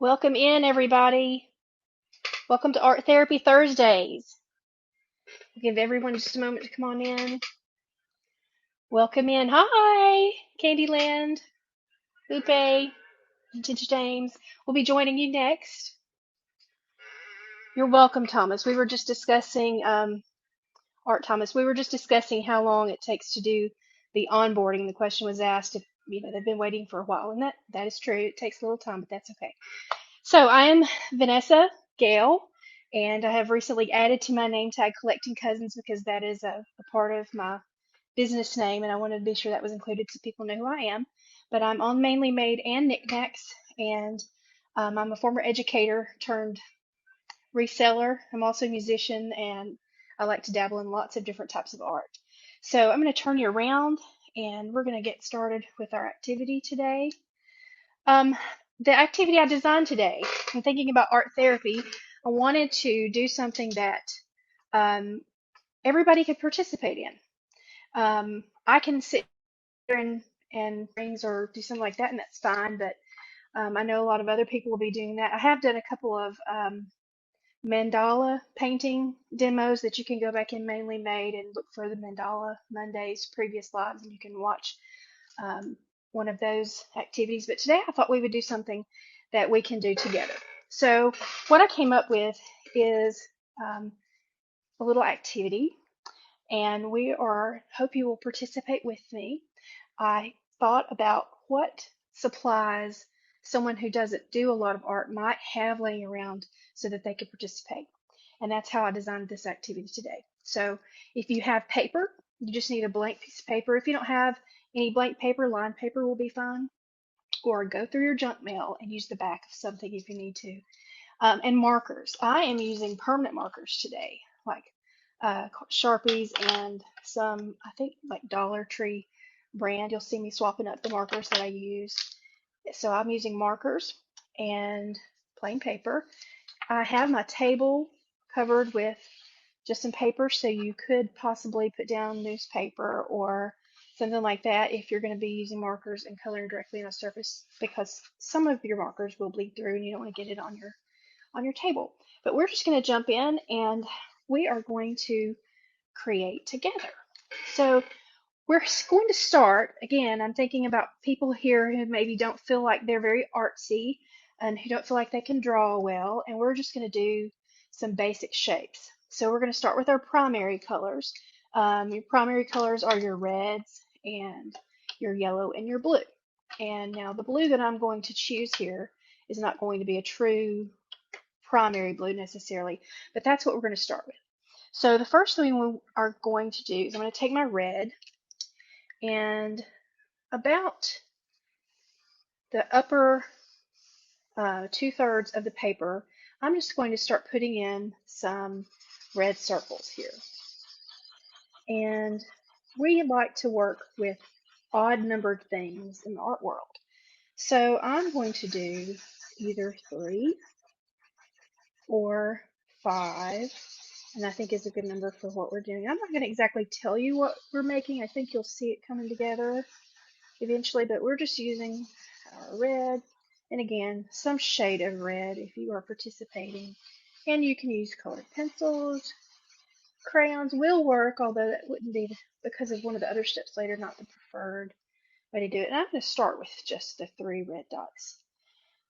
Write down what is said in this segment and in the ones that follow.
Welcome in, everybody. Welcome to Art Therapy Thursdays. We'll give everyone just a moment to come on in. Welcome in. Hi, Candyland, Lupe, Vintage James. We'll be joining you next. You're welcome, Thomas. We were just discussing, Art Thomas, we were just discussing how long it takes to do the onboarding. The question was asked if, they've been waiting for a while, and that is true. It takes a little time, but that's okay. So I am Vanessa Gale, and I have recently added to my name tag Collecting Cousins because that is a part of my business name, and I wanted to be sure that was included so people know who I am. But I'm on Mainly Made and Knickknacks, and I'm a former educator turned reseller. I'm also a musician, and I like to dabble in lots of different types of art. So I'm going to turn you around, and we're going to get started with our activity today. Um, the activity I designed today, I'm thinking about art therapy. I wanted to do something that um, everybody could participate in. I can sit here and rings or do something like that, and that's fine. But I know a lot of other people will be doing that. I have done a couple of mandala painting demos that you can go back in Mainly Made and look for the Mandala Mondays previous lives, and you can watch um, one of those activities. But today I thought we would do something that we can do together. So what I came up with is a little activity, and hope you will participate with me. I thought about what supplies someone who doesn't do a lot of art might have laying around so that they could participate. And that's how I designed this activity today. So if you have paper, you just need a blank piece of paper. If you don't have any blank paper, lined paper will be fine. Or go through your junk mail and use the back of something if you need to. And markers. I am using permanent markers today, like Sharpies and some, I think, like Dollar Tree brand. You'll see me swapping up the markers that I use. So I'm using markers and plain paper. I have my table covered with just some paper, so you could possibly put down newspaper or something like that if you're going to be using markers and coloring directly on a surface, because some of your markers will bleed through and you don't want to get it on your table. But we're just going to jump in and we are going to create together. So we're going to start, again, I'm thinking about people here who maybe don't feel like they're very artsy and who don't feel like they can draw well, and we're just going to do some basic shapes. So we're going to start with our primary colors. Your primary colors are your reds and your yellow and your blue. And now the blue that I'm going to choose here is not going to be a true primary blue necessarily, but that's what we're going to start with. So the first thing we are going to do is I'm going to take my red, and about the upper 2/3 of the paper, I'm just going to start putting in some red circles here. And we like to work with odd numbered things in the art world. So I'm going to do either 3 or 5, and I think is a good number for what we're doing. I'm not going to exactly tell you what we're making. I think you'll see it coming together eventually, but we're just using our red, and again, some shade of red if you are participating. And you can use colored pencils. Crayons will work, although that wouldn't be, because of one of the other steps later, not the preferred way to do it. And I'm going to start with just the 3 red dots.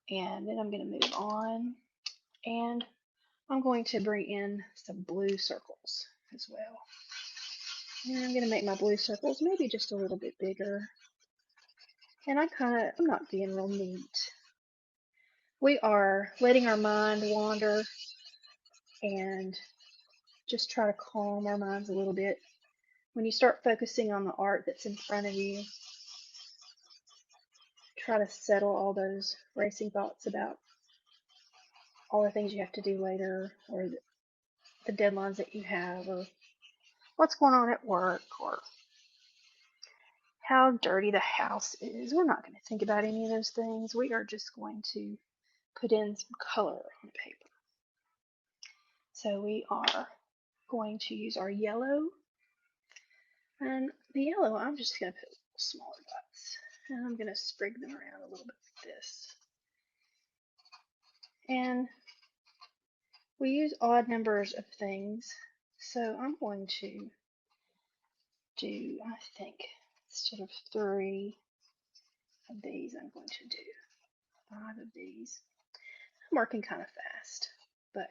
And then I'm going to move on, and I'm going to bring in some blue circles as well. And I'm going to make my blue circles maybe just a little bit bigger. And I'm not being real neat. We are letting our mind wander and just try to calm our minds a little bit. When you start focusing on the art that's in front of you, try to settle all those racing thoughts about all the things you have to do later, or the deadlines that you have, or what's going on at work, or how dirty the house is. We're not going to think about any of those things. We are just going to put in some color on the paper. So we are going to use our yellow, and the yellow I'm just going to put smaller dots, and I'm going to sprig them around a little bit like this. And we use odd numbers of things. So I'm going to do, I think, instead of 3 of these, I'm going to do 5 of these. I'm working kind of fast, but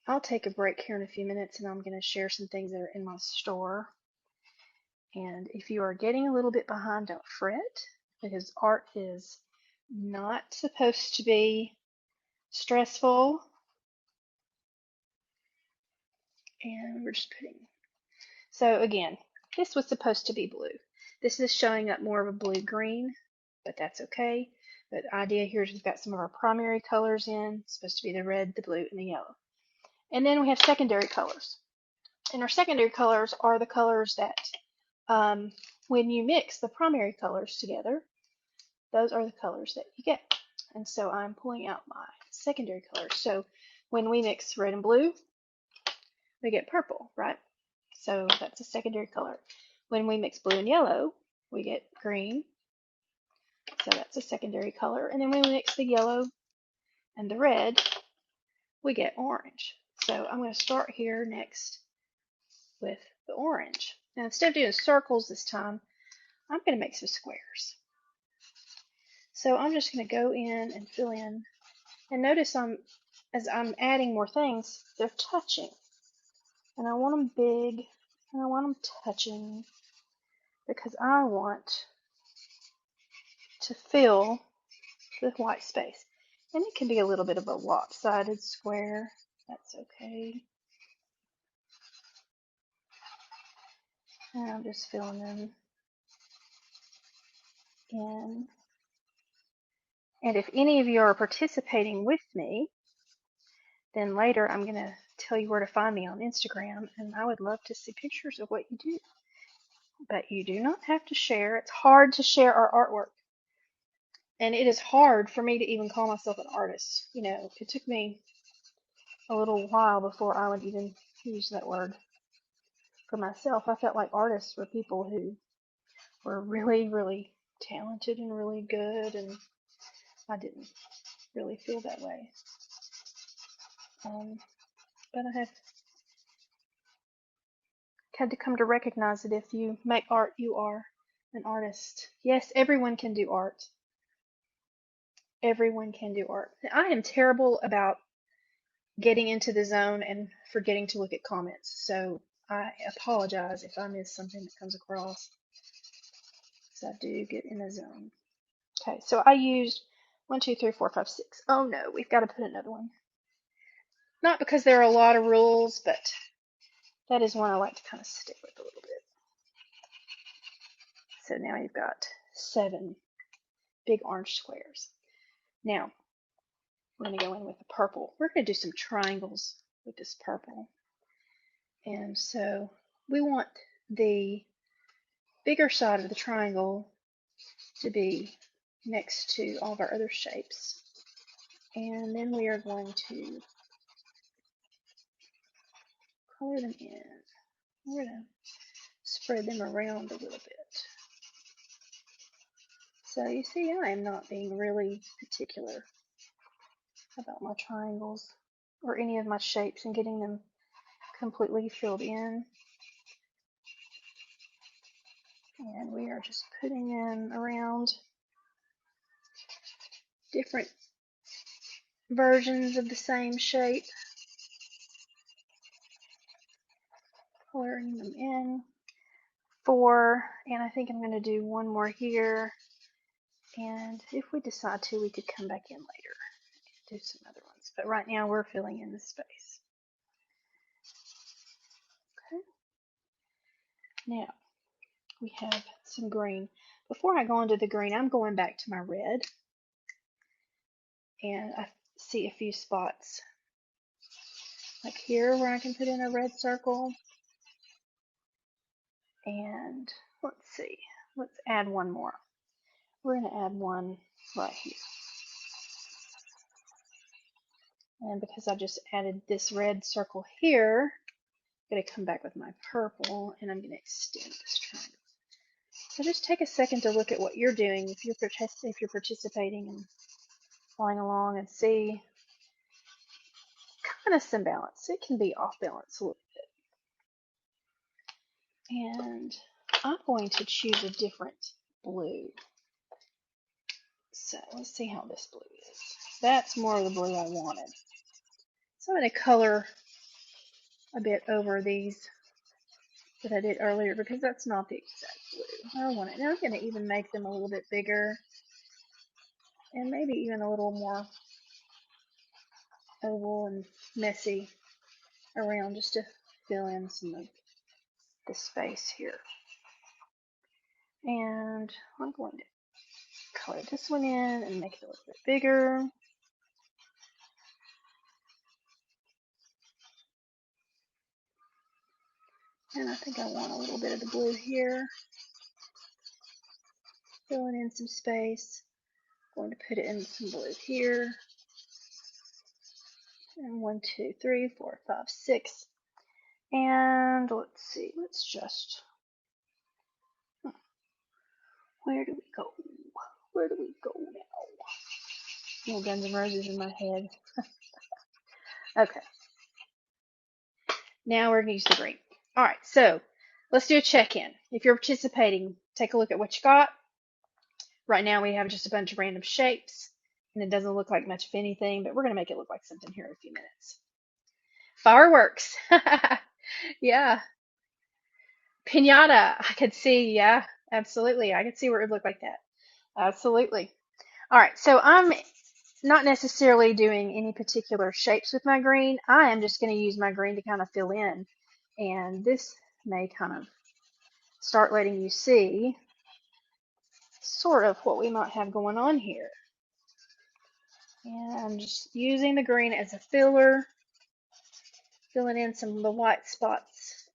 I'll take a break here in a few minutes and I'm going to share some things that are in my store. And if you are getting a little bit behind, don't fret, because art is not supposed to be stressful. And we're just putting, so again, this was supposed to be blue. This is showing up more of a blue-green, but that's okay. But the idea here is we've got some of our primary colors in. It's supposed to be the red, the blue, and the yellow. And then we have secondary colors. And our secondary colors are the colors that, when you mix the primary colors together, those are the colors that you get. And so I'm pulling out my secondary colors. So when we mix red and blue, we get purple, right? So that's a secondary color. When we mix blue and yellow, we get green. So that's a secondary color. And then when we mix the yellow and the red, we get orange. So I'm going to start here next with the orange. Now instead of doing circles this time, I'm going to make some squares. So I'm just going to go in and fill in. And notice as I'm adding more things, they're touching. And I want them big, and I want them touching, because I want to fill the white space. And it can be a little bit of a lopsided square. That's okay. And I'm just filling them in. And if any of you are participating with me, then later I'm going to tell you where to find me on Instagram, and I would love to see pictures of what you do. But you do not have to share. It's hard to share our artwork. And it is hard for me to even call myself an artist. You know, it took me a little while before I would even use that word for myself. I felt like artists were people who were really, really talented and really good, and I didn't really feel that way. But I have had to come to recognize that if you make art, you are an artist. Yes, everyone can do art. Everyone can do art. I am terrible about getting into the zone and forgetting to look at comments. So I apologize if I miss something that comes across. So I do get in the zone. Okay, so I used 1, 2, 3, 4, 5, 6. Oh no, we've got to put another one. Not because there are a lot of rules, but that is one I like to kind of stick with a little bit. So now you've got 7 big orange squares. Now, we're going to go in with the purple. We're going to do some triangles with this purple. And so we want the bigger side of the triangle to be next to all of our other shapes. And then we are going to color them in. We're going to spread them around a little bit. So you see, I am not being really particular about my triangles or any of my shapes and getting them completely filled in. And we are just putting them around different versions of the same shape, coloring them in. 4, and I think I'm going to do one more here, and if we decide to, we could come back in later and do some other ones, but right now we're filling in the space. Okay, now we have some green. Before I go into the green, I'm going back to my red, and I see a few spots like here where I can put in a red circle. And let's see, let's add one more. We're going to add one right here. And because I just added this red circle here, I'm going to come back with my purple and I'm going to extend this triangle. So just take a second to look at what you're doing if you're participating and following along, and see kind of some balance. It can be off balance a little bit. And I'm going to choose a different blue. So let's see how this blue is. That's more of the blue I wanted. So I'm going to color a bit over these that I did earlier because that's not the exact blue I want it. Now I'm going to even make them a little bit bigger and maybe even a little more oval and messy around just to fill in some of the space here. And I'm going to color this one in and make it a little bit bigger. And I think I want a little bit of the blue here. Filling in some space. Going to put it in some blue here. And 1, 2, 3, 4, 5, 6. And let's see, let's just, where do we go? Where do we go now? More Guns N' Roses in my head. Okay. Now we're going to use the green. All right, so let's do a check-in. If you're participating, take a look at what you got. Right now we have just a bunch of random shapes, and it doesn't look like much of anything, but we're going to make it look like something here in a few minutes. Fireworks. Yeah. Piñata. I could see, yeah, absolutely. I could see where it would look like that. Absolutely. All right, so I'm not necessarily doing any particular shapes with my green. I am just going to use my green to kind of fill in. And this may kind of start letting you see sort of what we might have going on here. And I'm just using the green as a filler, filling in some of the white spots.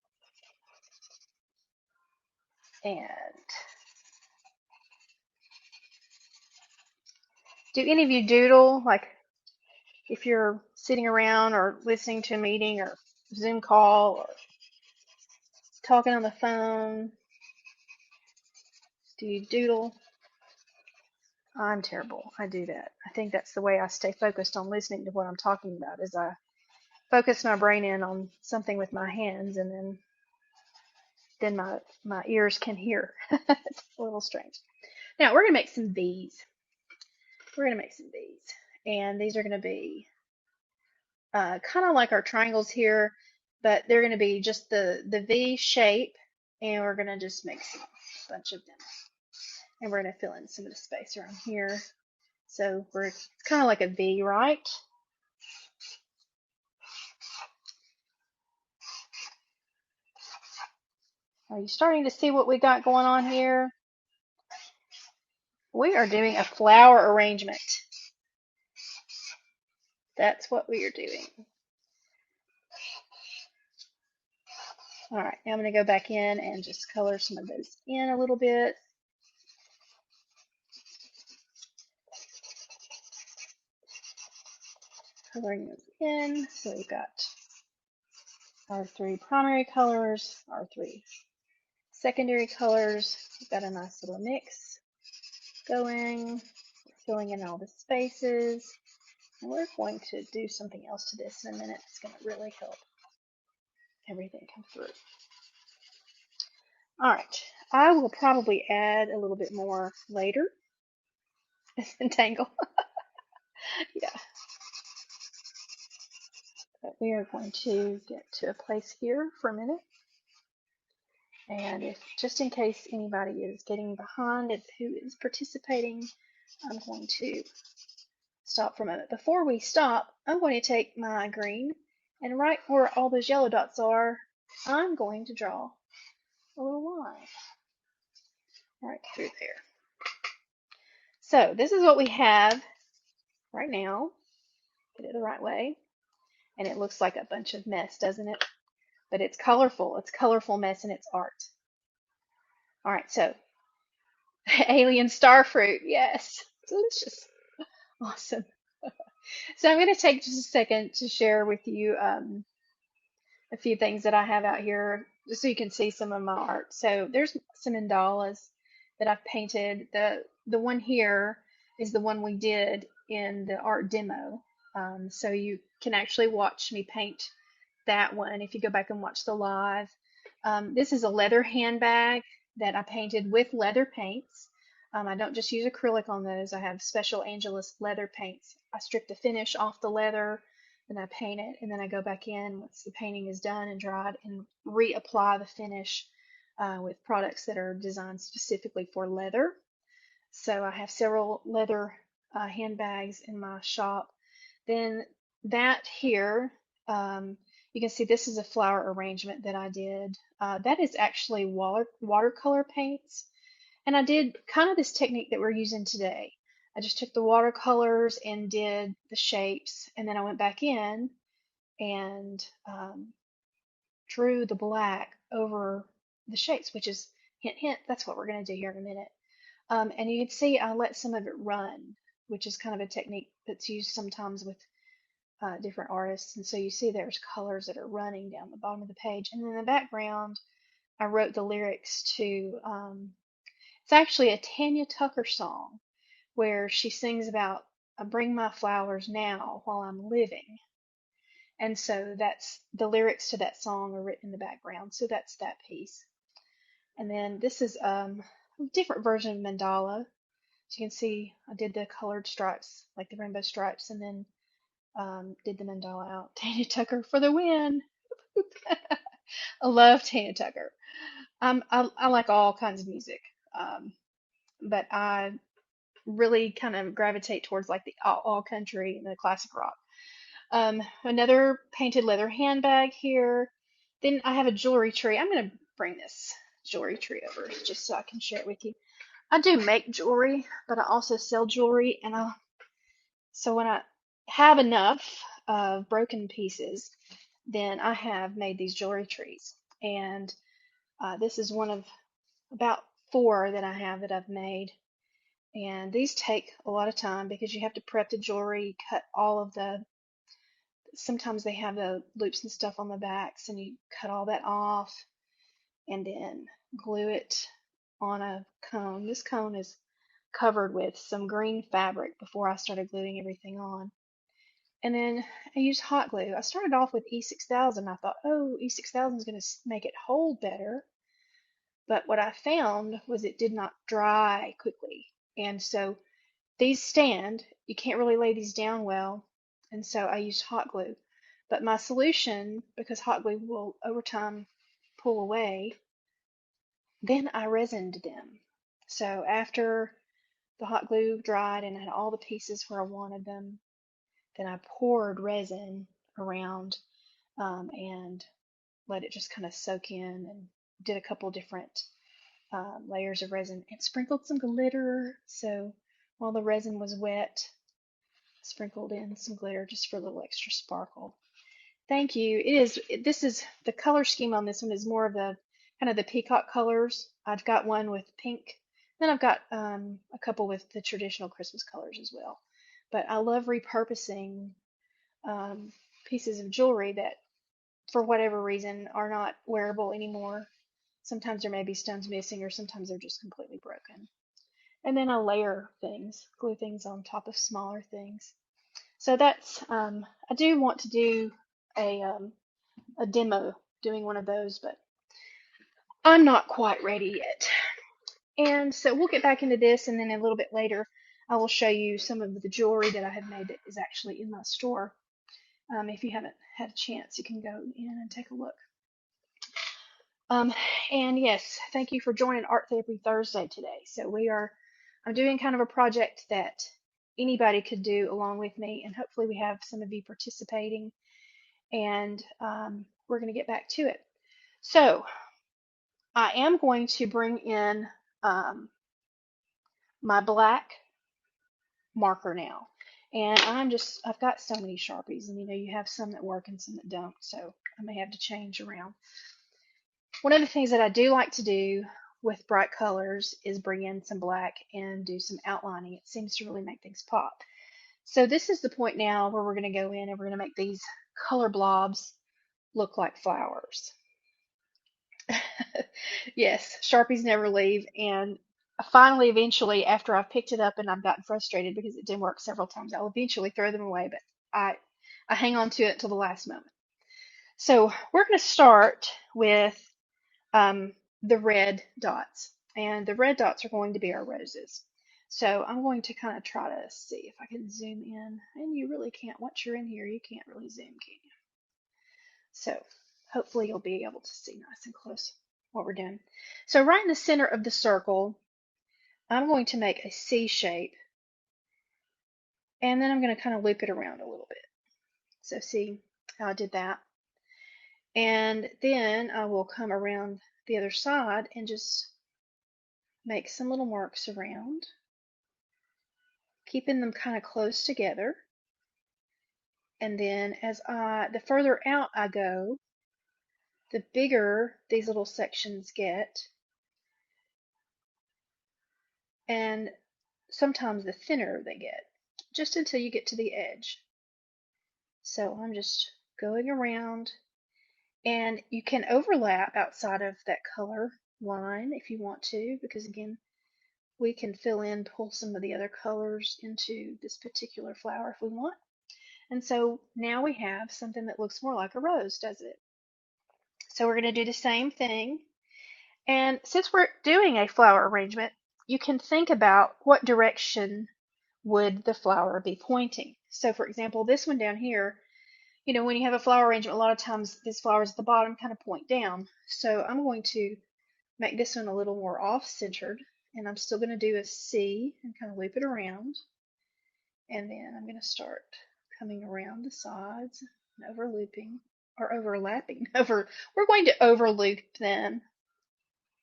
And do any of you doodle? Like if you're sitting around or listening to a meeting or Zoom call or talking on the phone, do you doodle? I'm terrible. I do that. I think that's the way I stay focused on listening to what I'm talking about, is I focus my brain in on something with my hands, and then my ears can hear. It's a little strange. Now we're going to make some V's. We're going to make some V's. And these are going to be kind of like our triangles here, but they're going to be just the V shape, and we're going to just make a bunch of them. And we're going to fill in some of the space around here. So it's kind of like a V, right? Are you starting to see what we got going on here? We are doing a flower arrangement. That's what we are doing. All right, now I'm going to go back in and just color some of those in a little bit. Coloring those in. So we've got our 3 primary colors, our 3 secondary colors. We've got a nice little mix going, filling in all the spaces. And we're going to do something else to this in a minute. It's going to really help everything come through. All right, I will probably add a little bit more later. Entangle. Yeah. But we are going to get to a place here for a minute. And if just in case anybody is getting behind and who is participating, I'm going to stop for a moment. Before we stop, I'm going to take my green, and right where all those yellow dots are, I'm going to draw a little line right through there. So this is what we have right now. Get it the right way. And it looks like a bunch of mess, doesn't it? But it's colorful. It's colorful mess and it's art. All right, so alien star fruit. Yes, delicious. Awesome. So I'm going to take just a second to share with you a few things that I have out here, just so you can see some of my art. So there's some mandalas that I've painted. The one here is the one we did in the art demo. So you can actually watch me paint that one if you go back and watch the live. This is a leather handbag that I painted with leather paints. I don't just use acrylic on those. I have special Angelus leather paints. I strip the finish off the leather, then I paint it, and then I go back in once the painting is done and dried and reapply the finish with products that are designed specifically for leather. So I have several leather handbags in my shop. Then that here, you can see this is a flower arrangement that I did. That is actually watercolor paints. And I did kind of this technique that we're using today. I just took the watercolors and did the shapes, and then I went back in and drew the black over the shapes, which is, hint, hint, that's what we're going to do here in a minute. And you can see I let some of it run, which is kind of a technique that's used sometimes with different artists. And so you see there's colors that are running down the bottom of the page. And in the background, I wrote the lyrics to, it's actually a Tanya Tucker song where she sings about, I bring my flowers now while I'm living. And so that's the lyrics to that song are written in the background. So that's that piece. And then this is a different version of mandala. So you can see I did the colored stripes, like the rainbow stripes, and then did the mandala out. Tanya Tucker for the win. I love Tanya Tucker. I like all kinds of music, but I really kind of gravitate towards like the all country and the classic rock. Another painted leather handbag here. Then I have a jewelry tree. I'm going to bring this jewelry tree over just so I can share it with you. I do make jewelry, but I also sell jewelry, and so when I have enough of broken pieces, then I have made these jewelry trees. And this is one of about 4 that I have that I've made. And these take a lot of time because you have to prep the jewelry, cut all of sometimes they have the loops and stuff on the backs, and you cut all that off and then glue it on a cone. This cone is covered with some green fabric before I started gluing everything on. And then I used hot glue. I started off with E6000. I thought, oh, E6000 is going to make it hold better. But what I found was it did not dry quickly. And so these stand. You can't really lay these down well. And so I used hot glue. But my solution, because hot glue will over time pull away, then I resined them. So after the hot glue dried and I had all the pieces where I wanted them, then I poured resin around and let it just kind of soak in, and did a couple different layers of resin and sprinkled some glitter. So while the resin was wet, sprinkled in some glitter just for a little extra sparkle. Thank you. This is the color scheme on this one is more of the kind of the peacock colors. I've got one with pink. Then I've got a couple with the traditional Christmas colors as well. But I love repurposing pieces of jewelry that, for whatever reason, are not wearable anymore. Sometimes there may be stones missing, or sometimes they're just completely broken. And then I layer things, glue things on top of smaller things. So that's, I do want to do a demo doing one of those, but I'm not quite ready yet. And so we'll get back into this, and then a little bit later, I will show you some of the jewelry that I have made that is actually in my store. If you haven't had a chance, you can go in and take a look. And yes, thank you for joining Art Therapy Thursday today. So I'm doing kind of a project that anybody could do along with me, and hopefully we have some of you participating, and we're going to get back to it. So I am going to bring in my black marker now. And I've got so many Sharpies, and you have some that work and some that don't, so I may have to change around. One of the things that I do like to do with bright colors is bring in some black and do some outlining. It seems to really make things pop. So this is the point now where we're going to go in and we're going to make these color blobs look like flowers. Yes, Sharpies never leave, and finally, eventually, after I've picked it up and I've gotten frustrated because it didn't work several times, I'll eventually throw them away, but I hang on to it till the last moment. So we're going to start with um, the red dots. And the red dots are going to be our roses. So I'm going to kind of try to see if I can zoom in. And you really can't, once you're in here, you can't really zoom, can you? So hopefully you'll be able to see nice and close what we're doing. So right in the center of the circle, I'm going to make a C shape. And then I'm going to kind of loop it around a little bit. So see how I did that? And then I will come around the other side and just make some little marks around, keeping them kind of close together. And then the further out I go, the bigger these little sections get, and sometimes the thinner they get, just until you get to the edge. So I'm just going around, and you can overlap outside of that color line if you want to, because again, we can fill in, pull some of the other colors into this particular flower if we want. And so now we have something that looks more like a rose, doesn't it? So we're going to do the same thing. And since we're doing a flower arrangement, you can think about what direction would the flower be pointing. So for example, this one down here, when you have a flower arrangement, a lot of times these flowers at the bottom kind of point down. So I'm going to make this one a little more off-centered, and I'm still going to do a C and kind of loop it around. And then I'm going to start coming around the sides and overlooping, or overlapping. We're going to overloop them.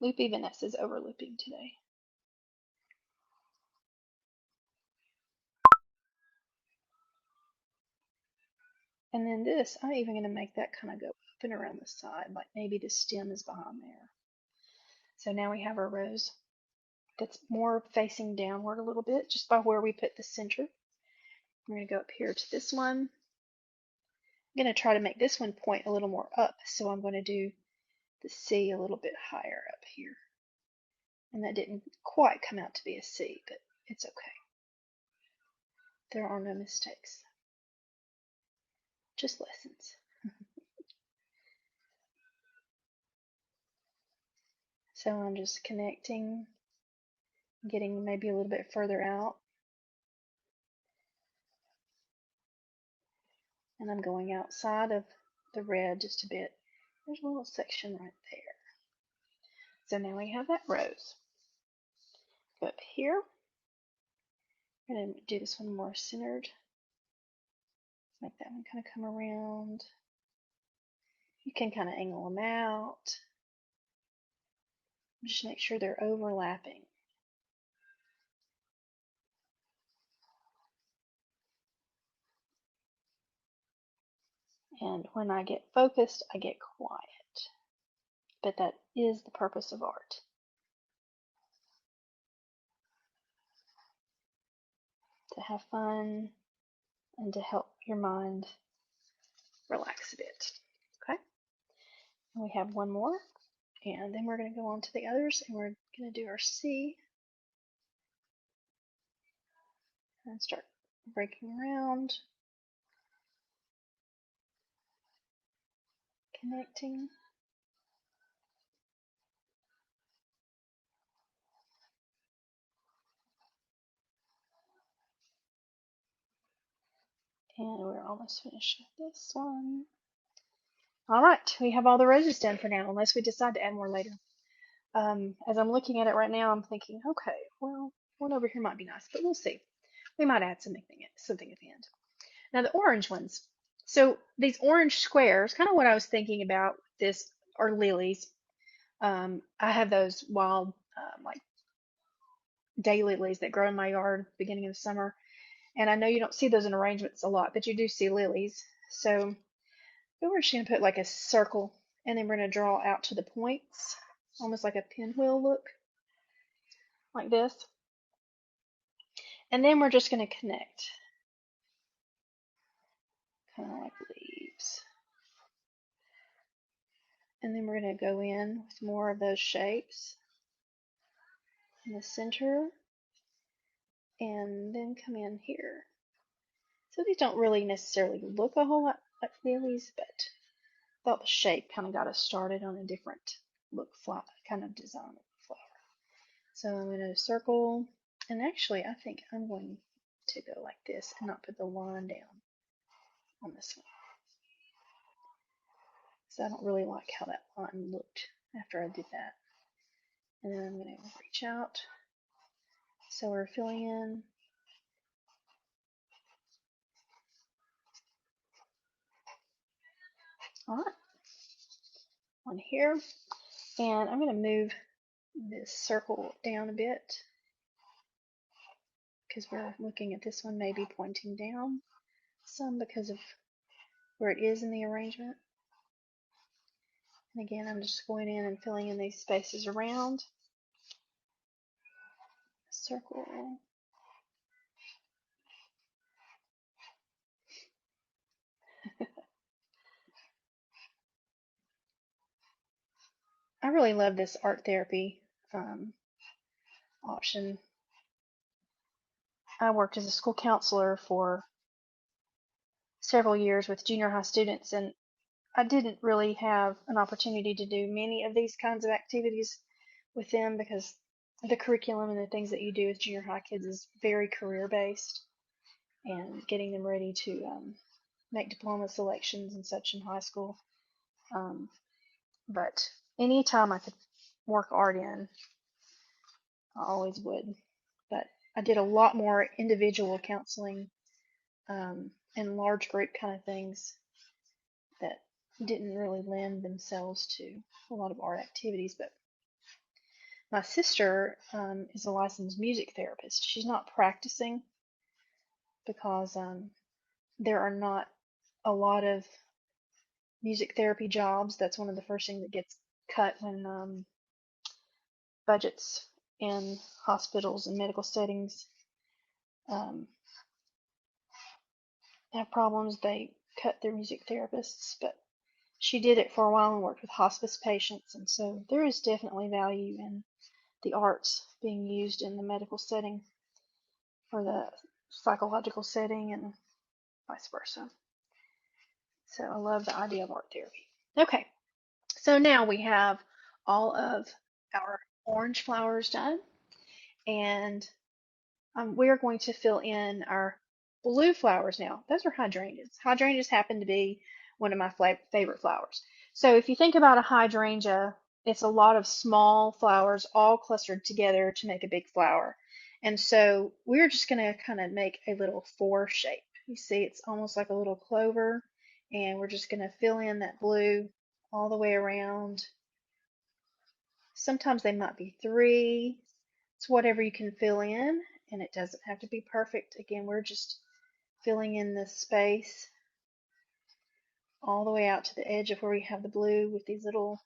Loopy Vanessa's overlooping today. And then this, I'm even going to make that kind of go up and around the side, like maybe the stem is behind there. So now we have our rose that's more facing downward a little bit, just by where we put the center. We're going to go up here to this one. I'm going to try to make this one point a little more up, so I'm going to do the C a little bit higher up here. And that didn't quite come out to be a C, but it's okay. There are no mistakes, just lessons. So I'm just connecting, getting maybe a little bit further out. And I'm going outside of the red just a bit. There's a little section right there. So now we have that rose. Go up here. I'm going to do this one more centered. Make that one kind of come around. You can kind of angle them out. Just make sure they're overlapping. And when I get focused, I get quiet. But that is the purpose of art. To have fun and to help your mind relax a bit. Okay? And we have one more. And then we're going to go on to the others, and we're going to do our C. And start breaking around. Connecting. And we're almost finished with this one. Alright, we have all the roses done for now, unless we decide to add more later. As I'm looking at it right now, I'm thinking, okay, well, one over here might be nice, but we'll see. We might add something at the end. Now the orange ones. So these orange squares, kind of what I was thinking about this are lilies. I have those wild, like daylilies that grow in my yard beginning of the summer. And I know you don't see those in arrangements a lot, but you do see lilies. So we're just going to put like a circle, and then we're going to draw out to the points, almost like a pinwheel look, like this. And then we're just going to connect, kind of like leaves. And then we're going to go in with more of those shapes in the center, and then come in here. So these don't really necessarily look a whole lot like lilies, but I thought the shape kind of got us started on a different look flower kind of design of the flower. So I'm going to circle, and actually I think I'm going to go like this and not put the line down on this one. So I don't really like how that line looked after I did that. And then I'm going to reach out. So we're filling in. All right, on here. And I'm going to move this circle down a bit because we're looking at this one maybe pointing down some because of where it is in the arrangement. And again, I'm just going in and filling in these spaces around. Circle. I really love this art therapy option. I worked as a school counselor for several years with junior high students, and I didn't really have an opportunity to do many of these kinds of activities with them because the curriculum and the things that you do with junior high kids is very career based, and getting them ready to make diploma selections and such in high school. But anytime I could work art in, I always would. But I did a lot more individual counseling and large group kind of things that didn't really lend themselves to a lot of art activities. But my sister is a licensed music therapist. She's not practicing because there are not a lot of music therapy jobs. That's one of the first things that gets cut when budgets in hospitals and medical settings have problems. They cut their music therapists, but she did it for a while and worked with hospice patients, and so there is definitely value in the arts being used in the medical setting or the psychological setting and vice versa. So I love the idea of art therapy. Okay, so now we have all of our orange flowers done, and we're going to fill in our blue flowers now. Those are hydrangeas. Hydrangeas happen to be one of my favorite flowers. So if you think about a hydrangea, it's a lot of small flowers all clustered together to make a big flower. And so we're just going to kind of make a little four shape. You see, it's almost like a little clover, and we're just going to fill in that blue all the way around. Sometimes they might be three. It's whatever you can fill in, and it doesn't have to be perfect. Again, we're just filling in this space all the way out to the edge of where we have the blue with these little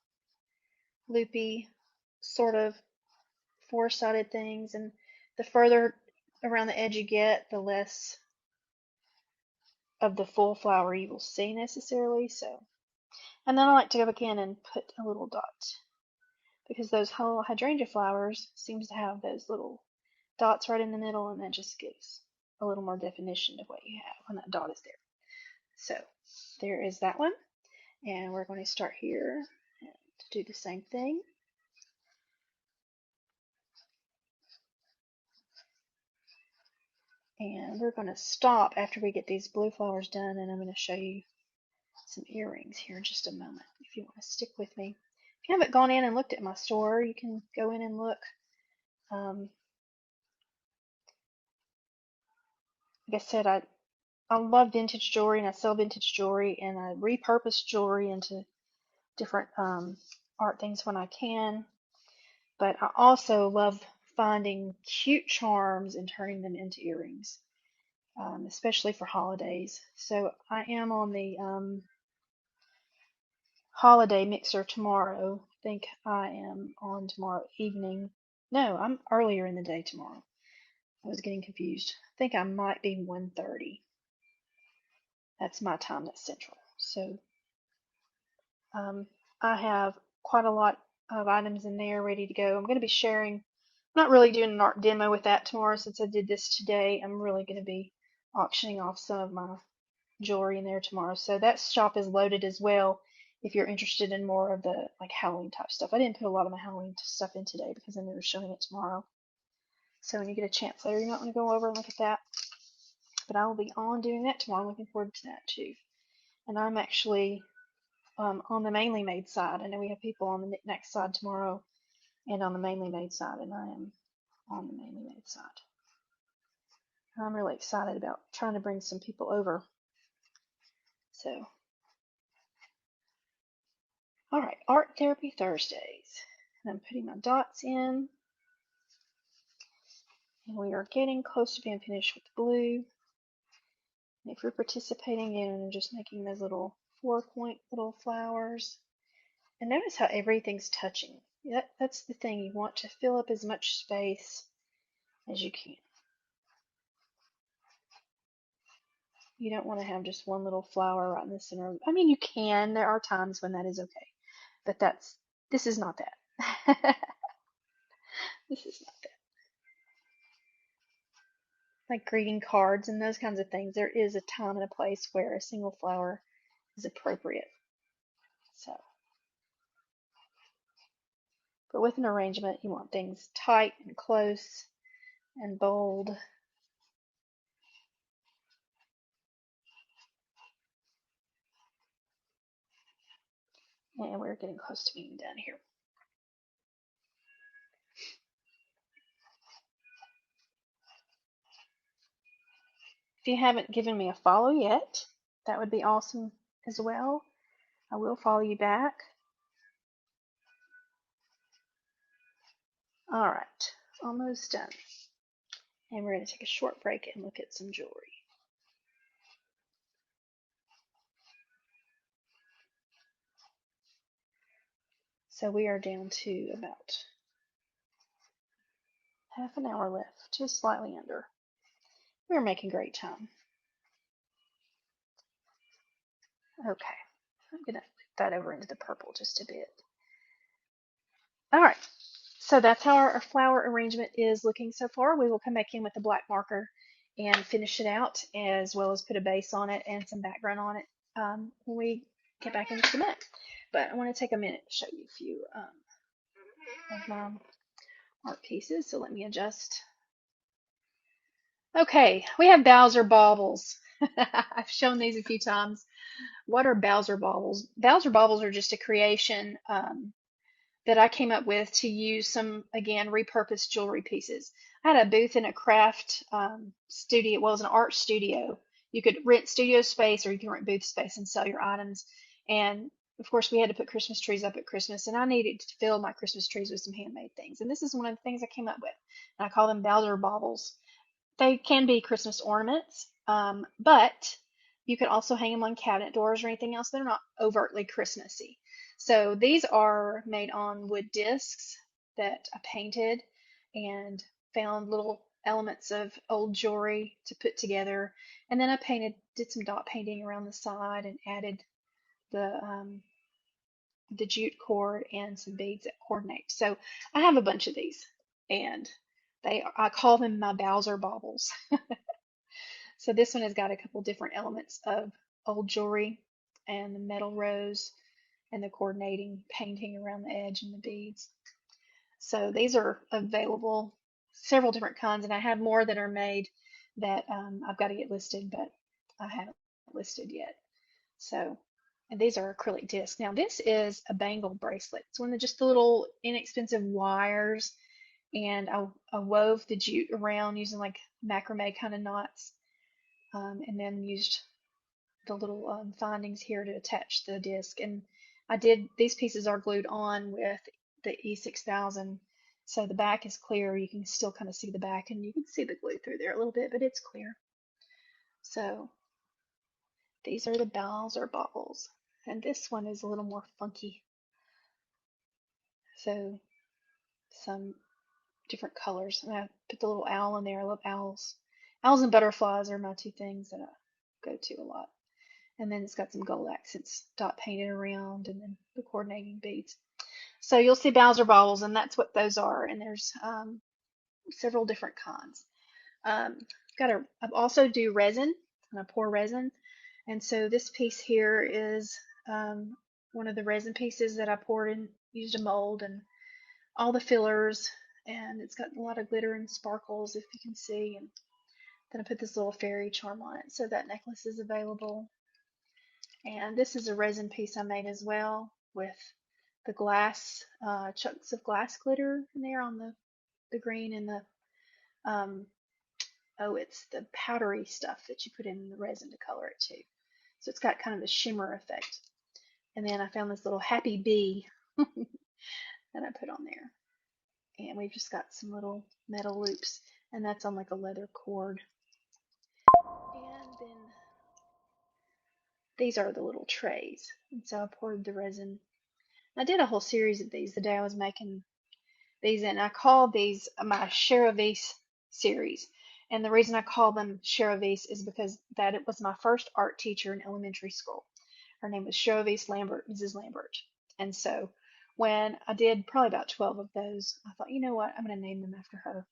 loopy sort of four-sided things. And the further around the edge you get, the less of the full flower you will see necessarily. So, and then I like to go back in and put a little dot because those whole hydrangea flowers seems to have those little dots right in the middle, and that just gives a little more definition to what you have when that dot is there. So there is that one, and we're going to start here and do the same thing. And we're going to stop after we get these blue flowers done, and I'm going to show you some earrings here in just a moment if you want to stick with me. If you haven't gone in and looked at my store, you can go in and look. Like I said, I love vintage jewelry, and I sell vintage jewelry, and I repurpose jewelry into different art things when I can. But I also love finding cute charms and turning them into earrings, especially for holidays. So I am on the holiday mixer tomorrow. I think I am on tomorrow evening. No, I'm earlier in the day tomorrow. I was getting confused. I think I might be 1:30. That's my time. That's central. So I have quite a lot of items in there ready to go. I'm going to be sharing. I'm not really doing an art demo with that tomorrow since I did this today. I'm really going to be auctioning off some of my jewelry in there tomorrow. So that shop is loaded as well if you're interested in more of the like Halloween type stuff. I didn't put a lot of my Halloween stuff in today because I knew we were showing it tomorrow. So when you get a chance later, you might want to go over and look at that. But I will be on doing that tomorrow. I'm looking forward to that too. And I'm actually on the mainly made side. I know we have people on the knickknack side tomorrow and on the mainly made side, and I am on the mainly made side. I'm really excited about trying to bring some people over. So, all right, Art Therapy Thursdays. And I'm putting my dots in. And we are getting close to being finished with the blue. And if you're participating in just making those little 4-point little flowers, and notice how everything's touching. That's the thing. You want to fill up as much space as you can. You don't want to have just one little flower right in the center. I mean, you can. There are times when that is okay. But this is not that. This is not that. Like greeting cards and those kinds of things, there is a time and a place where a single flower is appropriate. So, but with an arrangement, you want things tight and close and bold. And we're getting close to being done here. If you haven't given me a follow yet, that would be awesome as well. I will follow you back. All right, almost done. And we're going to take a short break and look at some jewelry. So we are down to about half an hour left, just slightly under. We're making great time. Okay, I'm going to flip that over into the purple just a bit. All right, so that's how our flower arrangement is looking so far. We will come back in with the black marker and finish it out, as well as put a base on it and some background on it when we get back in just a minute. But I want to take a minute to show you a few of my art pieces, so let me adjust. Okay, we have Bowser baubles. I've shown these a few times. What are Bowser baubles? Bowser baubles are just a creation that I came up with to use some, again, repurposed jewelry pieces. I had a booth in a craft studio, well, it was an art studio. You could rent studio space or you can rent booth space and sell your items. And of course, we had to put Christmas trees up at Christmas, and I needed to fill my Christmas trees with some handmade things. And this is one of the things I came up with. And I call them Bowser baubles. They can be Christmas ornaments, but you could also hang them on cabinet doors or anything else. They're not overtly Christmassy. So these are made on wood discs that I painted and found little elements of old jewelry to put together. And then I did some dot painting around the side and added the jute cord and some beads that coordinate. So I have a bunch of these, and I call them my Bowser baubles. So this one has got a couple different elements of old jewelry and the metal rose and the coordinating painting around the edge and the beads. So these are available, several different kinds, and I have more that are made that I've got to get listed, but I haven't listed yet. So, and these are acrylic discs. Now this is a bangle bracelet. It's one of just the little inexpensive wires, and I wove the jute around using like macrame kind of knots, and then used the little findings here to attach the disc. And these pieces are glued on with the E6000, so the back is clear. You can still kind of see the back, and you can see the glue through there a little bit, but it's clear. So these are the Bowser baubles, and this one is a little more funky. So some different colors, and I put the little owl in there. I love owls. Owls and butterflies are my two things that I go to a lot. And then it's got some gold accents dot painted around, and then the coordinating beads. So you'll see Bowser baubles, and that's what those are. And there's several different kinds. Um, I also do resin, and I pour resin. And so this piece here is one of the resin pieces that I poured in, used a mold and all the fillers, and it's got a lot of glitter and sparkles, if you can see. And then I put this little fairy charm on it, so that necklace is available. And this is a resin piece I made as well with the glass, chunks of glass glitter in there on the green and the, um, oh, it's the powdery stuff that you put in the resin to color it too. So it's got kind of a shimmer effect. And then I found this little happy bee that I put on there. And we've just got some little metal loops, and that's on like a leather cord. And then these are the little trays. And so I poured the resin. I did a whole series of these the day I was making these, and I called these my Charavice series. And the reason I call them Charavice is because that it was my first art teacher in elementary school. Her name was Charavice Lambert, Mrs. Lambert. And so when I did probably about 12 of those, I thought, you know what, I'm going to name them after her.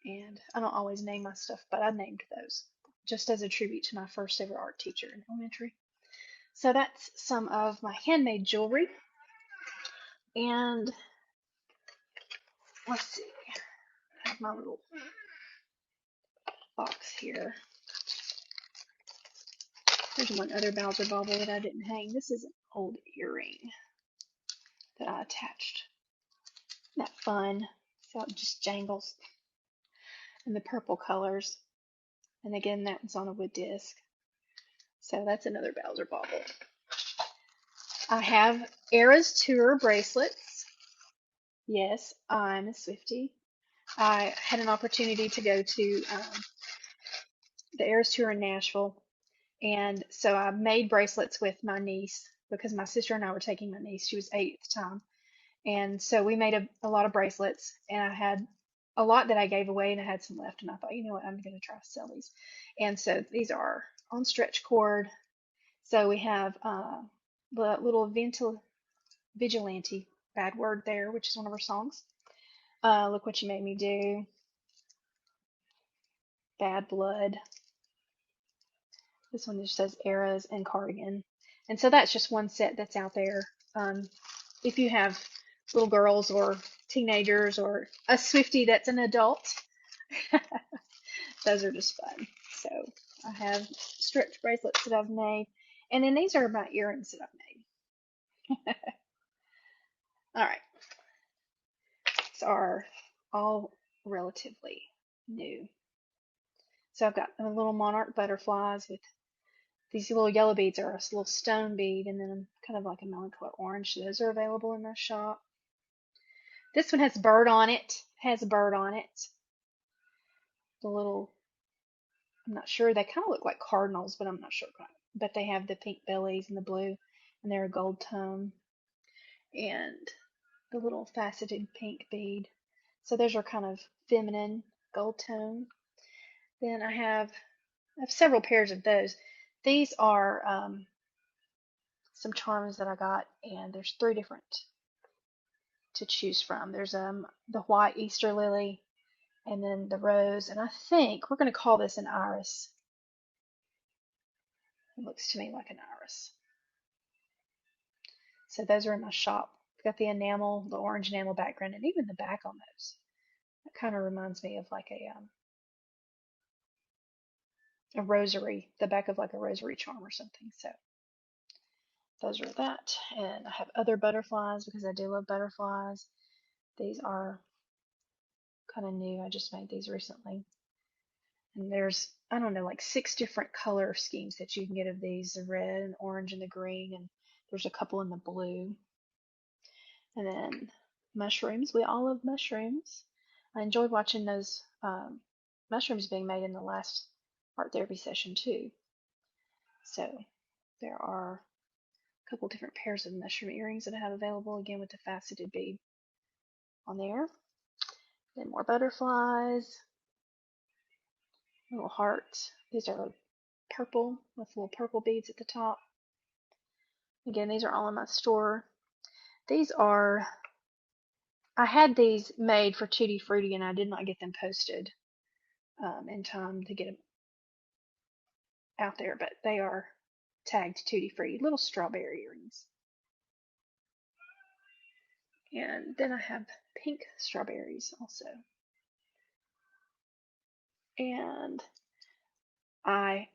And I don't always name my stuff, but I named those just as a tribute to my first ever art teacher in elementary. So that's some of my handmade jewelry. And let's see, I have my little box here. There's one other Bowser bauble that I didn't hang. This is an old earring that I attached. Isn't that fun? So it just jangles in the purple colors. And again, that one's on a wood disc. So that's another Bowser bauble. I have Eras Tour bracelets. Yes, I'm a Swiftie. I had an opportunity to go to the Eras Tour in Nashville, and so I made bracelets with my niece because my sister and I were taking my niece. She was 8 at the time, and so we made a lot of bracelets, and I had a lot that I gave away, and I had some left, and I thought, you know what, I'm going to try to sell these. And so these are on stretch cord. So we have the little Vigilante, bad word there, which is one of our songs. Look What You Made Me Do, Bad Blood. This one just says Eras and Cardigan. And so that's just one set that's out there. If you have little girls or teenagers or a Swiftie that's an adult, those are just fun. So I have stretch bracelets that I've made. And then these are my earrings that I've made. All right. These are all relatively new. So I've got little monarch butterflies with these little yellow beads are a little stone bead, and then kind of like a melancholy orange. Those are available in my shop. This one has a bird on it. Has a bird on it. The little, I'm not sure. They kind of look like cardinals, but I'm not sure. But they have the pink bellies and the blue, and they're a gold tone. And the little faceted pink bead. So those are kind of feminine gold tone. Then I have several pairs of those. These are some charms that I got, and there's 3 different to choose from. There's the white Easter lily, and then the rose, and I think we're going to call this an iris. It looks to me like an iris. So those are in my shop. I've got the enamel, the orange enamel background, and even the back on those. That kind of reminds me of like a rosary, the back of like a rosary charm or something. So those are that. And I have other butterflies because I do love butterflies. These are kind of new. I just made these recently. And there's, I don't know, like 6 different color schemes that you can get of these, the red and orange and the green, and there's a couple in the blue. And then mushrooms. We all love mushrooms. I enjoyed watching those mushrooms being made in the last art therapy session too. So there are a couple different pairs of mushroom earrings that I have available, again with the faceted bead on there. Then more butterflies, little hearts. These are purple with little purple beads at the top. Again, these are all in my store. These are, I had these made for Tutti Frutti and I did not get them posted. in time to get them out there, but they are tagged tutti free, little strawberry earrings. And then I have pink strawberries also. And I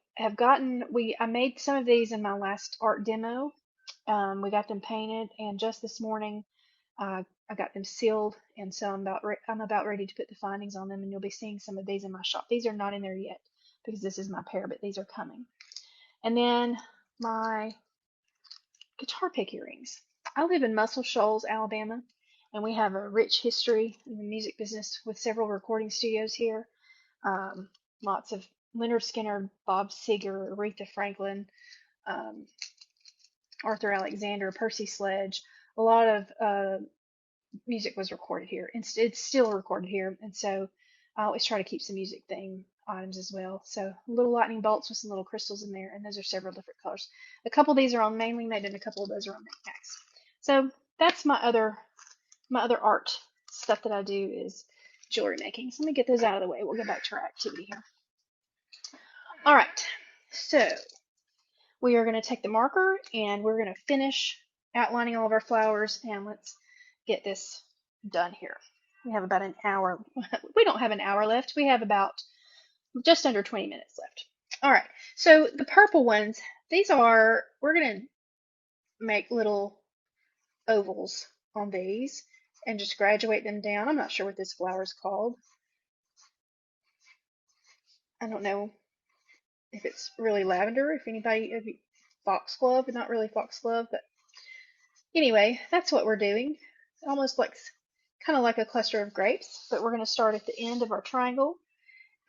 made some of these in my last art demo. We got them painted, and just this morning I got them sealed, and so I'm about ready to put the findings on them, and you'll be seeing some of these in my shop. These are not in there yet because this is my pair, but these are coming. And then my guitar pick earrings. I live in Muscle Shoals, Alabama, and we have a rich history in the music business with several recording studios here. Lots of Leonard Skinner, Bob Seger, Aretha Franklin, um, Arthur Alexander, Percy Sledge. A lot of music was recorded here. It's still recorded here, and so I always try to keep some music theme items as well. So little lightning bolts with some little crystals in there, and those are several different colors. A couple of these are on mainly made, and a couple of those are on knickknacks. So that's my other art stuff that I do is jewelry making. So let me get those out of the way. We'll get back to our activity here. All right, so we are going to take the marker and we're going to finish outlining all of our flowers, and let's get this done here. We have about an hour. We don't have an hour left. We have about just under 20 minutes left. All right, so the purple ones, we're going to make little ovals on these and just graduate them down. I'm not sure what this flower is called. I don't know if it's really lavender, if foxglove, not really foxglove, but anyway, that's what we're doing. Almost like kind of like a cluster of grapes, but we're going to start at the end of our triangle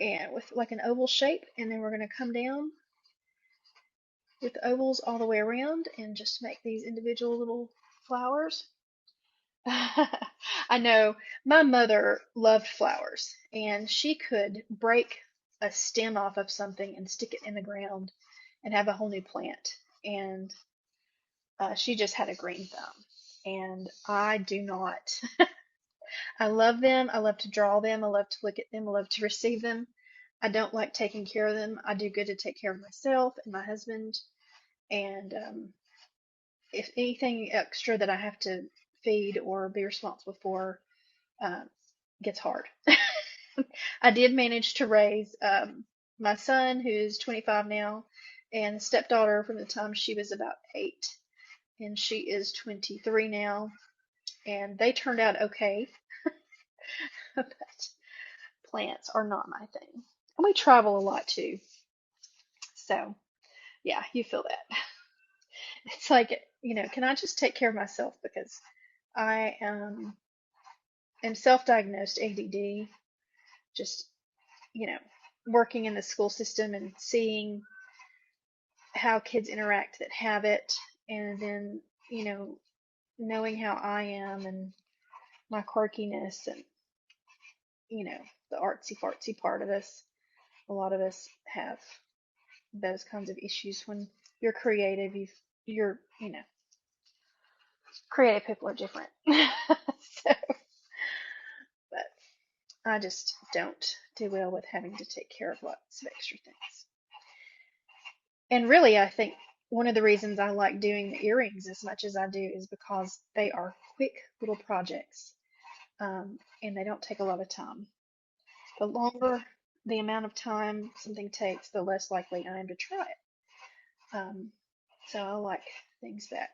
and with like an oval shape, and then we're going to come down with ovals all the way around and just make these individual little flowers. I know my mother loved flowers, and she could break a stem off of something and stick it in the ground and have a whole new plant. And she just had a green thumb. And I do not. I love them. I love to draw them. I love to look at them. I love to receive them. I don't like taking care of them. I do good to take care of myself and my husband. And if anything extra that I have to feed or be responsible for uh, gets hard. I did manage to raise my son, who's 25 now, and stepdaughter from the time she was about 8, and she is 23 now, and they turned out okay, but plants are not my thing. And we travel a lot too, so yeah, you feel that. It's like, can I just take care of myself because I am self-diagnosed ADD, just, you know, working in the school system and seeing how kids interact that have it, and then, knowing how I am and my quirkiness and, the artsy fartsy part of us. A lot of us have those kinds of issues when you're creative. Creative people are different. So, but I just don't do well with having to take care of lots of extra things. And really, I think one of the reasons I like doing the earrings as much as I do is because they are quick little projects, and they don't take a lot of time. The longer the amount of time something takes, the less likely I am to try it. So I like things that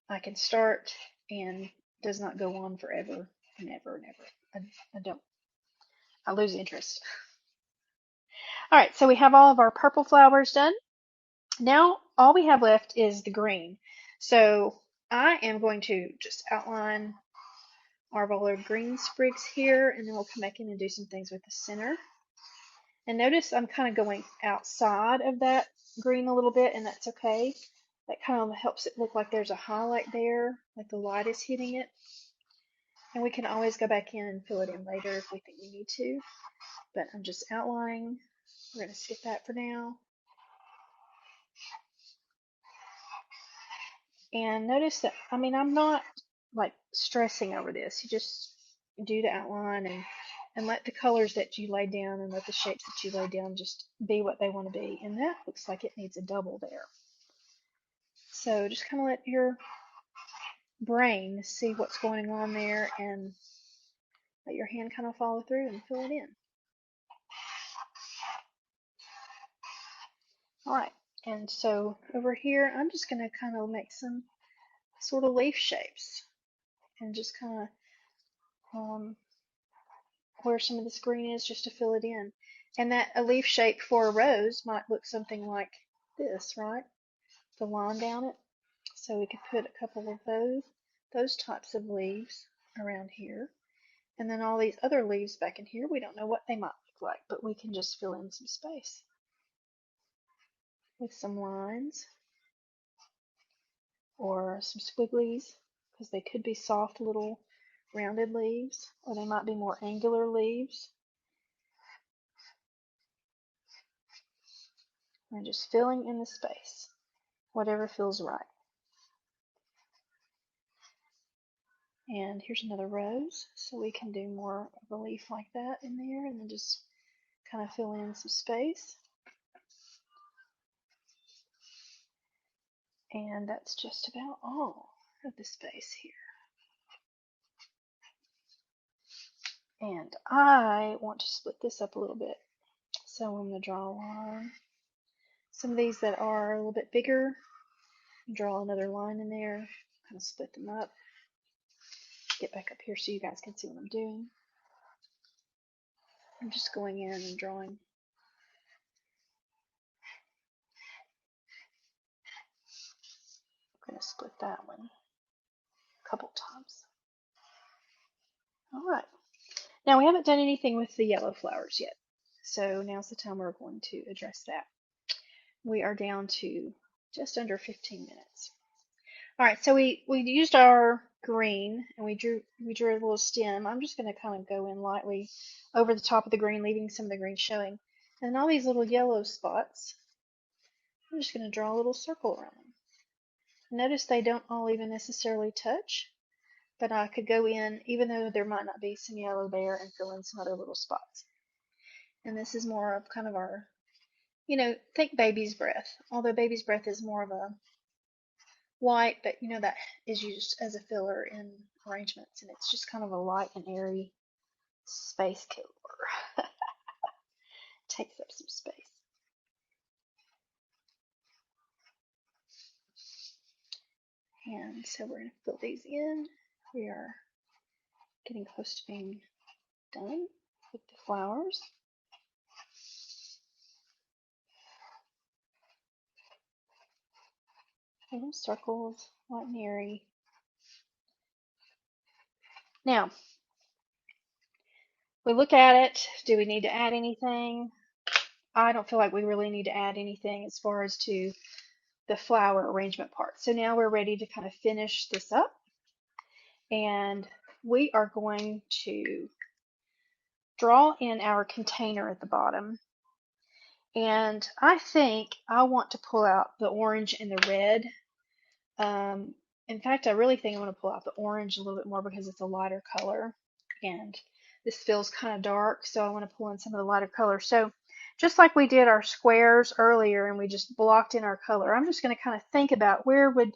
I can start and does not go on forever and ever and ever. I lose interest. All right, so we have all of our purple flowers done. Now all we have left is the green. So I am going to just outline our roller green sprigs here, and then we'll come back in and do some things with the center. And notice I'm kind of going outside of that green a little bit, and that's okay. That kind of helps it look like there's a highlight there, like the light is hitting it. And we can always go back in and fill it in later if we think we need to. But I'm just outlining. We're going to skip that for now. And notice that, I'm not like stressing over this. You just do the outline and and let the colors that you lay down and let the shapes that you lay down just be what they want to be. And that looks like it needs a double there. So just kind of let your brain see what's going on there and let your hand kind of follow through and fill it in. Alright, and so over here I'm just going to kind of make some sort of leaf shapes and just kind of where some of this green is just to fill it in. And that a leaf shape for a rose might look something like this, right? The line down it. So we could put a couple of those types of leaves around here. And then all these other leaves back in here, we don't know what they might look like, but we can just fill in some space with some lines or some squigglies, because they could be soft little rounded leaves, or they might be more angular leaves. And just filling in the space, whatever feels right. And here's another rose, so we can do more of a leaf like that in there, and then just kind of fill in some space. And that's just about all of the space here. And I want to split this up a little bit. So I'm going to draw a line. Some of these that are a little bit bigger, draw another line in there, kind of split them up. Get back up here so you guys can see what I'm doing. I'm just going in and drawing. I'm going to split that one a couple times. Alright. Now we haven't done anything with the yellow flowers yet. So now's the time we're going to address that. We are down to just under 15 minutes. Alright, so we used our green and we drew a little stem. I'm just going to kind of go in lightly over the top of the green, leaving some of the green showing. And all these little yellow spots, I'm just going to draw a little circle around them. Notice they don't all even necessarily touch, but I could go in, even though there might not be some yellow there, and fill in some other little spots. And this is more of kind of our, think baby's breath. Although baby's breath is more of a white, but that is used as a filler in arrangements, and it's just kind of a light and airy space killer. Takes up some space. And so we're going to fill these in. We are getting close to being done with the flowers. Little circles, light and airy. Now, we look at it. Do we need to add anything? I don't feel like we really need to add anything as far as to the flower arrangement part. So now we're ready to kind of finish this up. And we are going to draw in our container at the bottom. And I think I want to pull out the orange and the red. In fact, I really think I want to pull out the orange a little bit more because it's a lighter color. And this feels kind of dark, so I want to pull in some of the lighter color. So just like we did our squares earlier and we just blocked in our color, I'm just going to kind of think about where would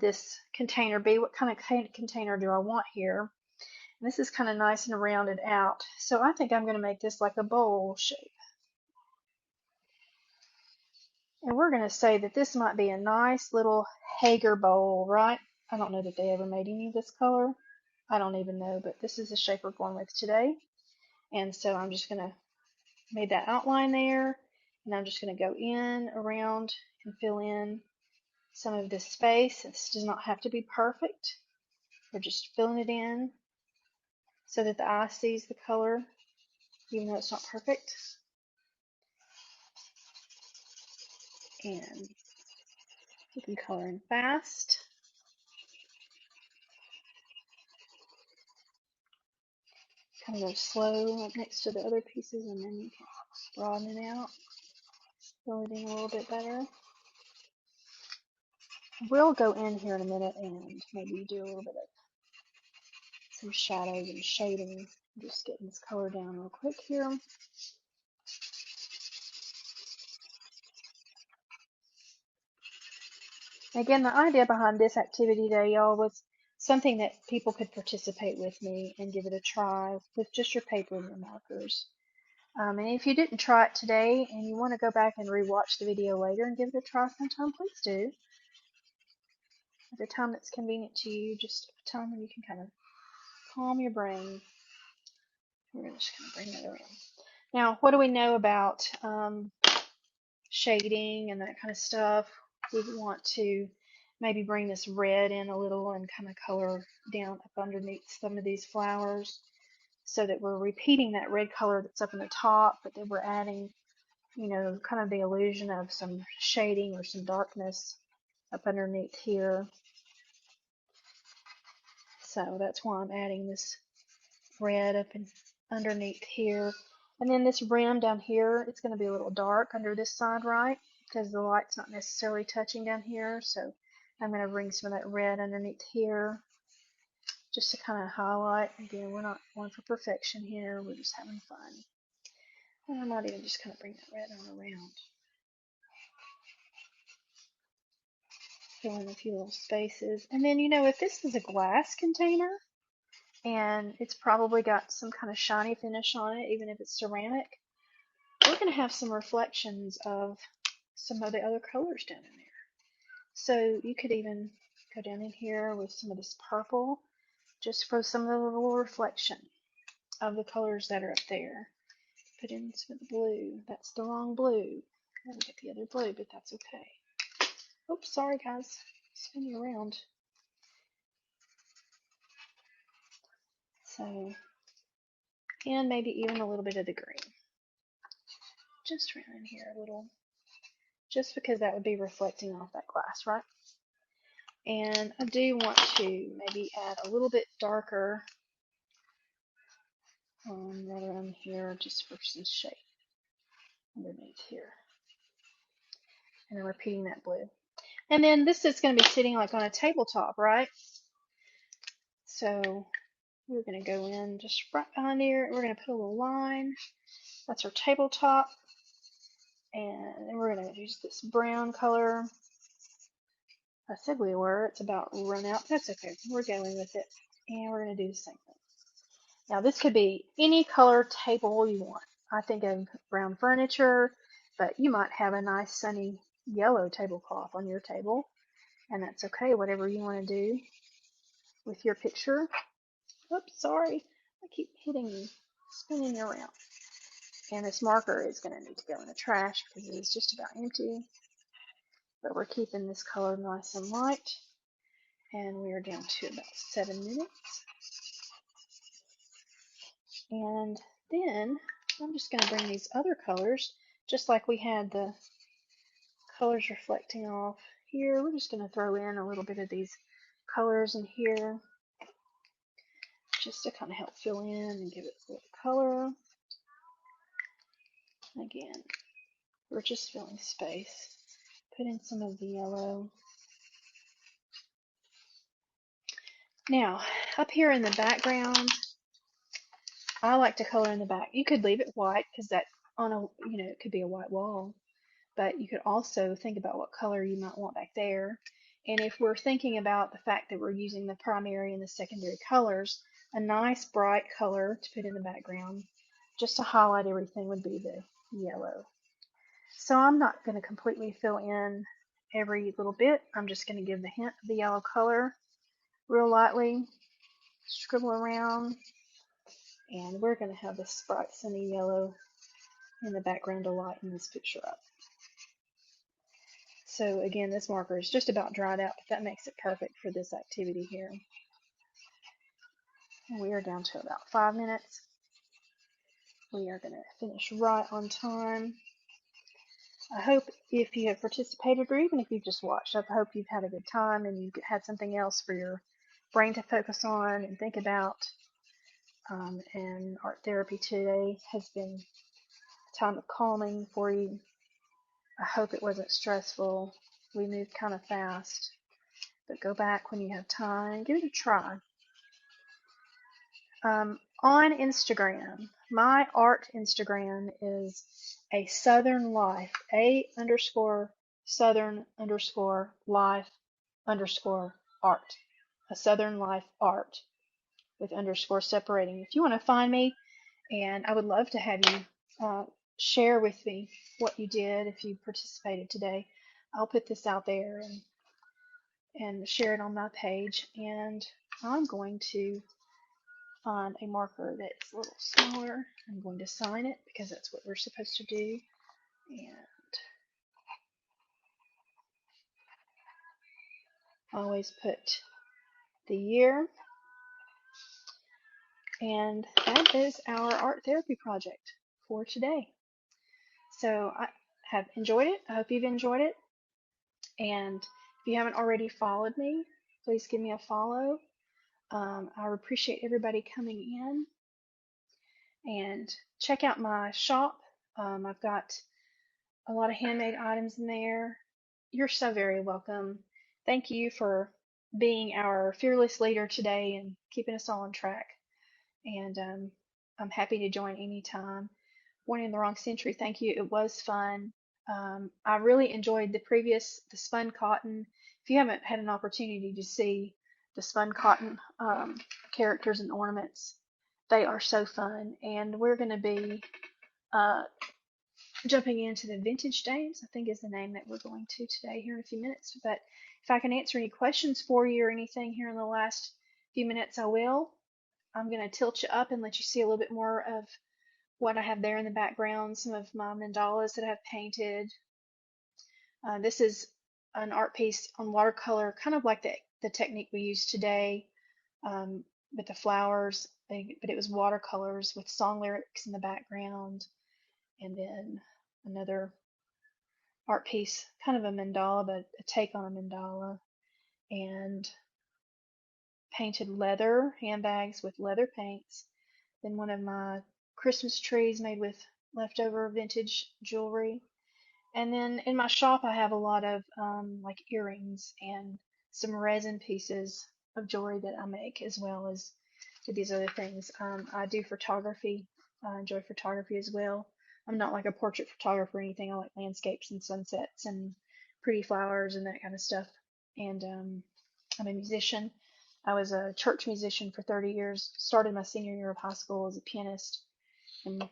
this container be? What kind of container do I want here? And this is kind of nice and rounded out. So I think I'm going to make this like a bowl shape. And we're going to say that this might be a nice little Hager bowl, right? I don't know that they ever made any of this color. I don't even know, but this is the shape we're going with today. And so I'm just going to make that outline there. And I'm just going to go in, around, and fill in some of this space. This does not have to be perfect. We're just filling it in so that the eye sees the color, even though it's not perfect. And you can color in fast. Kind of go slow up next to the other pieces, and then you can broaden it out, fill it in a little bit better. We'll go in here in a minute and maybe do a little bit of some shadows and shading I'm just getting this color down real quick here. Again, the idea behind this activity today, y'all, was something that people could participate with me and give it a try with just your paper and your markers. And if you didn't try it today and you want to go back and rewatch the video later and give it a try sometime, please do. At a time that's convenient to you, just a time when you can kind of calm your brain. We're just going to bring that around. Now, what do we know about shading and that kind of stuff? We want to maybe bring this red in a little and kind of color down up underneath some of these flowers so that we're repeating that red color that's up in the top, but then we're adding, you know, kind of the illusion of some shading or some darkness up underneath here. So that's why I'm adding this red up and underneath here. And then this rim down here, it's going to be a little dark under this side, right? Because the light's not necessarily touching down here. So I'm going to bring some of that red underneath here just to kind of highlight. Again, we're not going for perfection here. We're just having fun. And I might even just kind of bring that red on around. Fill in a few little spaces. And then, you know, if this is a glass container, and it's probably got some kind of shiny finish on it, even if it's ceramic, we're going to have some reflections of some of the other colors down in there. So you could even go down in here with some of this purple, just for some of the little reflection of the colors that are up there. Put in some of the blue. That's the wrong blue. Let me get the other blue, but that's okay. Oops, sorry guys. Spin you around. So, and maybe even a little bit of the green. Just around in here a little. Just because that would be reflecting off that glass, right? And I do want to maybe add a little bit darker right around here, just for some shape underneath here. And I'm repeating that blue. And then this is going to be sitting like on a tabletop, right? So we're going to go in just right behind here. We're going to put a little line. That's our tabletop. And then we're going to use this brown color. I said we were. It's about run out. That's okay. We're going with it. And we're going to do the same thing. Now this could be any color table you want. I think of brown furniture, but you might have a nice sunny yellow tablecloth on your table. And that's okay. Whatever you want to do with your picture. Oops, sorry. I keep hitting you, spinning you around. And this marker is going to need to go in the trash because it is just about empty. But we're keeping this color nice and light. And we are down to about 7 minutes. And then I'm just going to bring these other colors, just like we had the colors reflecting off here. We're just going to throw in a little bit of these colors in here, just to kind of help fill in and give it a little color. Again, we're just filling space. Put in some of the yellow. Now, up here in the background, I like to color in the back. You could leave it white because that on a, you know, it could be a white wall, but you could also think about what color you might want back there. And if we're thinking about the fact that we're using the primary and the secondary colors, a nice bright color to put in the background, just to highlight everything, would be the yellow. So I'm not going to completely fill in every little bit. I'm just going to give the hint of the yellow color real lightly, scribble around, and we're going to have this bright sunny yellow in the background to lighten this picture up. So again, this marker is just about dried out, but that makes it perfect for this activity here. And we are down to about 5 minutes. We are going to finish right on time. I hope if you have participated, or even if you've just watched, I hope you've had a good time and you've had something else for your brain to focus on and think about. And art therapy today has been a time of calming for you. I hope it wasn't stressful. We moved kind of fast, but go back when you have time. Give it a try. on Instagram. My art Instagram is a Southern Life, a underscore Southern underscore life underscore art. A Southern Life art with underscore separating. If you want to find me, and I would love to have you share with me what you did if you participated today. I'll put this out there and share it on my page. And I'm going to find a marker that's a little smaller. I'm going to sign it because that's what we're supposed to do. And always put the year. And that is our art therapy project for today. So I have enjoyed it. I hope you've enjoyed it. And if you haven't already followed me, please give me a follow. I appreciate everybody coming in and check out my shop. I've got a lot of handmade items in there. You're so very welcome. Thank you for being our fearless leader today and keeping us all on track. And I'm happy to join anytime. Born in the Wrong Century, thank you. It was fun. I really enjoyed the spun cotton. If you haven't had an opportunity to see the spun cotton characters and ornaments, they are so fun. And we're going to be uh, jumping into the Vintage Dames, I think is the name that we're going to today here in a few minutes. But if I can answer any questions for you or anything here in the last few minutes, I will. I'm going to tilt you up and let you see a little bit more of what I have there in the background, some of my mandalas that I've painted. This is an art piece on watercolor, kind of like the technique we use today with the flowers, but it was watercolors with song lyrics in the background. And then another art piece, kind of a mandala, but a take on a mandala, and painted leather handbags with leather paints. Then one of my Christmas trees made with leftover vintage jewelry. And then in my shop, I have a lot of like earrings and some resin pieces of jewelry that I make, as well as these other things. I do photography. I enjoy photography as well. I'm not like a portrait photographer or anything. I like landscapes and sunsets and pretty flowers and that kind of stuff. And I'm a musician. I was a church musician for 30 years. Started my senior year of high school as a pianist and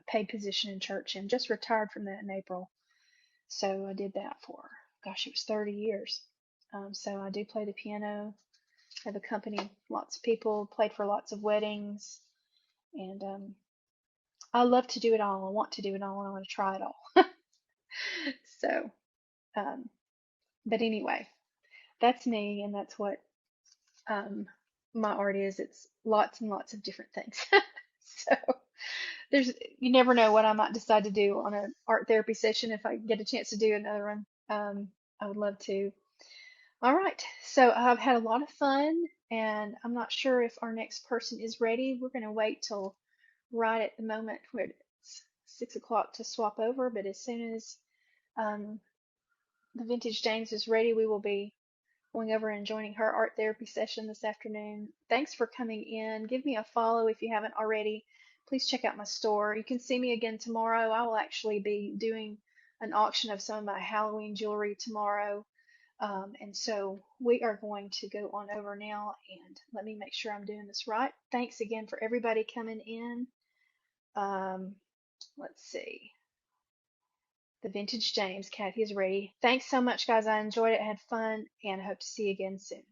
paid position in church, and just retired from that in April. So I did that for, gosh, it was 30 years. So I do play the piano, have accompanied lots of people, played for lots of weddings, and I love to do it all. I want to do it all, and I want to try it all. So, um, but anyway, that's me, and that's what um, my art is. It's lots and lots of different things. So there's you never know what I might decide to do on an art therapy session if I get a chance to do another one. I would love to. All right, so I've had a lot of fun, and I'm not sure if our next person is ready. We're going to wait till right at the moment where it's 6 o'clock to swap over, but as soon as um, the Vintage James is ready, we will be going over and joining her art therapy session this afternoon. Thanks for coming in. Give me a follow if you haven't already. Please check out my store. You can see me again tomorrow. I will actually be doing an auction of some of my Halloween jewelry tomorrow. And so we are going to go on over now, and let me make sure I'm doing this right. Thanks again for everybody coming in. Let's see. The Vintage James, Kathy is ready. Thanks so much, guys. I enjoyed it, had fun, and I hope to see you again soon.